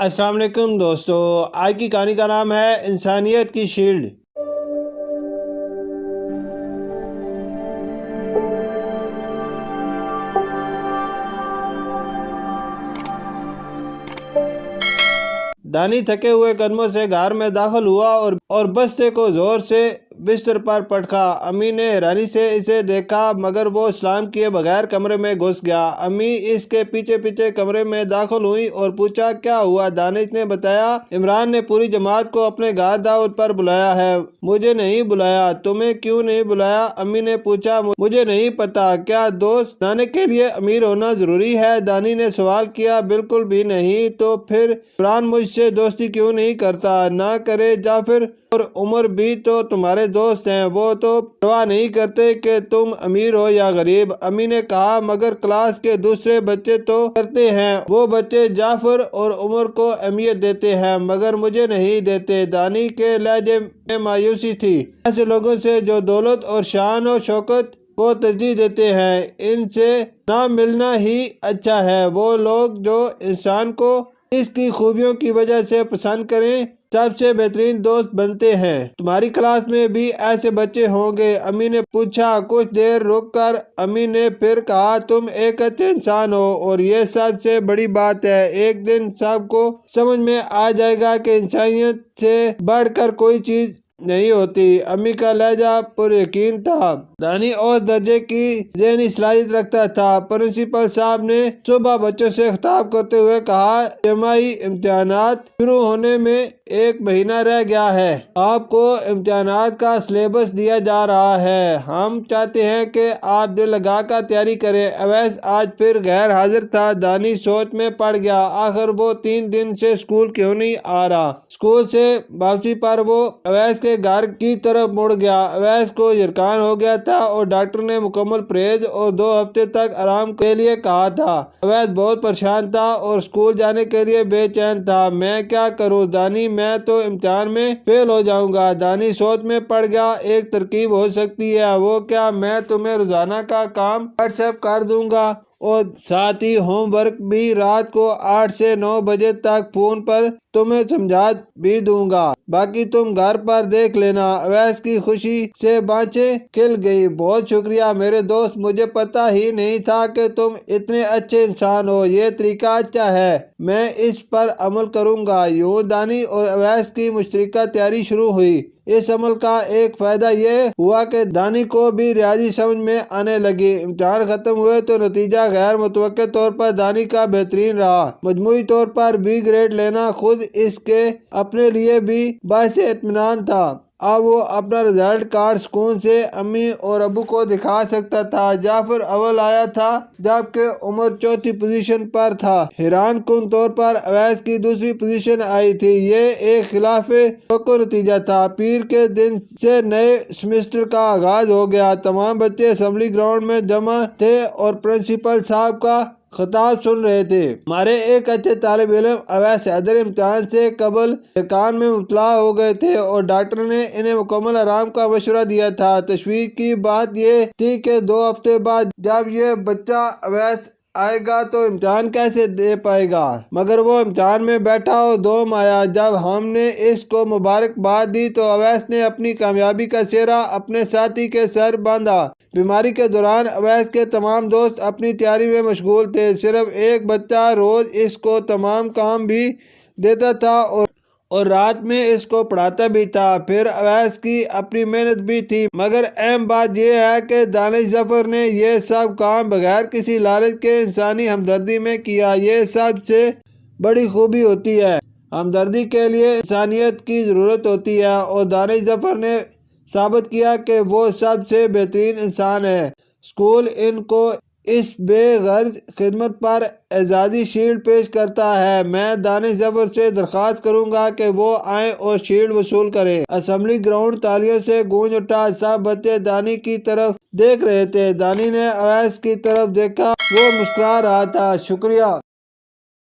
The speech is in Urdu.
السلام علیکم دوستو، آج کی کہانی کا نام ہے انسانیت کی شیلڈ۔ دانی تھکے ہوئے قدموں سے گھر میں داخل ہوا اور بستے کو زور سے بستر پر پٹکا۔ امی نے حیرانی سے اسے دیکھا مگر وہ سلام کیے بغیر کمرے میں گھس گیا۔ امی اس کے پیچھے پیچھے کمرے میں داخل ہوئی اور پوچھا کیا ہوا؟ دانش نے بتایا عمران نے پوری جماعت کو اپنے گھر دعوت پر بلایا ہے۔ مجھے نہیں بلایا۔ تمہیں کیوں نہیں بلایا؟ امی نے پوچھا۔ مجھے نہیں پتا۔ کیا دوست بنانے کے لیے امیر ہونا ضروری ہے؟ دانی نے سوال کیا۔ بالکل بھی نہیں۔ تو پھر عمران مجھ سے دوستی کیوں نہیں کرتا؟ نہ کرے جعفر اور عمر بھی تو تمہارے دوست ہیں، وہ تو پرواہ نہیں کرتے کہ تم امیر ہو یا غریب۔ امی نے کہا مگر کلاس کے دوسرے بچے تو کرتے ہیں، وہ بچے جعفر اور عمر کو اہمیت دیتے ہیں مگر مجھے نہیں دیتے۔ دانی کے لہجے میں مایوسی تھی۔ ایسے لوگوں سے جو دولت اور شان و شوکت کو ترجیح دیتے ہیں، ان سے نہ ملنا ہی اچھا ہے۔ وہ لوگ جو انسان کو اس کی خوبیوں کی وجہ سے پسند کریں سب سے بہترین دوست بنتے ہیں۔ تمہاری کلاس میں بھی ایسے بچے ہوں گے؟ امی نے پوچھا۔ کچھ دیر رک کر امی نے پھر کہا تم ایک اچھے انسان ہو اور یہ سب سے بڑی بات ہے۔ ایک دن سب کو سمجھ میں آ جائے گا کہ انسانیت سے بڑھ کر کوئی چیز نہیں ہوتی۔ امی کا لہجہ پر یقین تھا۔ دانی اور درجے کی ذہنی صلاحیت رکھتا تھا۔ پرنسپل صاحب نے صبح بچوں سے خطاب کرتے ہوئے کہا جامعی امتحانات شروع ہونے میں 1 مہینہ رہ گیا ہے۔ آپ کو امتحانات کا سلیبس دیا جا رہا ہے۔ ہم چاہتے ہیں کہ آپ دل لگا کر تیاری کریں۔ اویس آج پھر غیر حاضر تھا۔ دانی سوچ میں پڑ گیا۔ آخر وہ 3 دن سے اسکول کیوں نہیں آ رہا؟ اسکول سے واپسی پر وہ اویس کے گھر کی طرف مڑ گیا۔ اویس کو یرقان ہو گیا تھا اور ڈاکٹر نے مکمل پرہیز اور 2 ہفتے تک آرام کے لیے کہا تھا۔ اویس بہت پریشان تھا اور اسکول جانے کے لیے بے چین تھا۔ میں کیا کروں دانی؟ میں تو امتحان میں فیل ہو جاؤں گا۔ دانی سوچ میں پڑ گیا۔ ایک ترکیب ہو سکتی ہے۔ وہ کیا؟ میں تمہیں روزانہ کا کام واٹس ایپ کر دوں گا اور ساتھ ہی ہوم ورک بھی رات کو 8 سے 9 بجے تک فون پر تمہیں سمجھا بھی دوں گا، باقی تم گھر پر دیکھ لینا۔ اویس کی خوشی سے بانچیں کھل گئی۔ بہت شکریہ میرے دوست، مجھے پتا ہی نہیں تھا کہ تم اتنے اچھے انسان ہو۔ یہ طریقہ اچھا ہے، میں اس پر عمل کروں گا۔ یوں دانی اور اویس کی مشترکہ تیاری شروع ہوئی۔ اس عمل کا ایک فائدہ یہ ہوا کہ دانی کو بھی ریاضی سمجھ میں آنے لگی۔ امتحان ختم ہوئے تو نتیجہ غیر متوقع طور پر دانی کا بہترین رہا۔ مجموعی طور پر B گریڈ لینا خود اس کے اپنے لیے بھی باعث اطمینان تھا۔ اب وہ اپنا رزلٹ کارڈ سکون سے امی اور ابو کو دکھا سکتا تھا۔ جعفر اول آیا تھا جبکہ عمر چوتھی پوزیشن پر تھا۔ حیران کن طور پر اویس کی دوسری پوزیشن آئی تھی۔ یہ ایک خلاف توقع نتیجہ تھا۔ پیر کے دن سے نئے سیمسٹر کا آغاز ہو گیا۔ تمام بچے اسمبلی گراؤنڈ میں جمع تھے اور پرنسپل صاحب کا خطاب سن رہے تھے۔ ہمارے ایک اچھے طالب علم اویس حیدر امتحان سے قبل یرقان میں مبتلا ہو گئے تھے اور ڈاکٹر نے انہیں مکمل آرام کا مشورہ دیا تھا۔ تشویش کی بات یہ تھی کہ 2 ہفتے بعد جب یہ بچہ اویس آئے گا تو امتحان کیسے دے پائے گا؟ مگر وہ امتحان میں بیٹھا اور دوم آیا۔ جب ہم نے اس کو مبارکباد دی تو اویس نے اپنی کامیابی کا سہرا اپنے ساتھی کے سر باندھا۔ بیماری کے دوران اویس کے تمام دوست اپنی تیاری میں مشغول تھے۔ صرف ایک بچہ روز اس کو تمام کام بھی دیتا تھا اور رات میں اس کو پڑھاتا بھی تھا۔ پھر اویس کی اپنی محنت بھی تھی، مگر اہم بات یہ ہے کہ دانش ظفر نے یہ سب کام بغیر کسی لالچ کے انسانی ہمدردی میں کیا۔ یہ سب سے بڑی خوبی ہوتی ہے۔ ہمدردی کے لیے انسانیت کی ضرورت ہوتی ہے اور دانش ظفر نے ثابت کیا کہ وہ سب سے بہترین انسان ہے۔ اسکول ان کو اس بے غرض خدمت پر اعزازی شیلڈ پیش کرتا ہے۔ میں دانش ظفر سے درخواست کروں گا کہ وہ آئیں اور شیلڈ وصول کریں۔ اسمبلی گراؤنڈ تالیوں سے گونج اٹھا۔ سب بچے دانی کی طرف دیکھ رہے تھے۔ دانی نے اویس کی طرف دیکھا، وہ مسکرا رہا تھا۔ شکریہ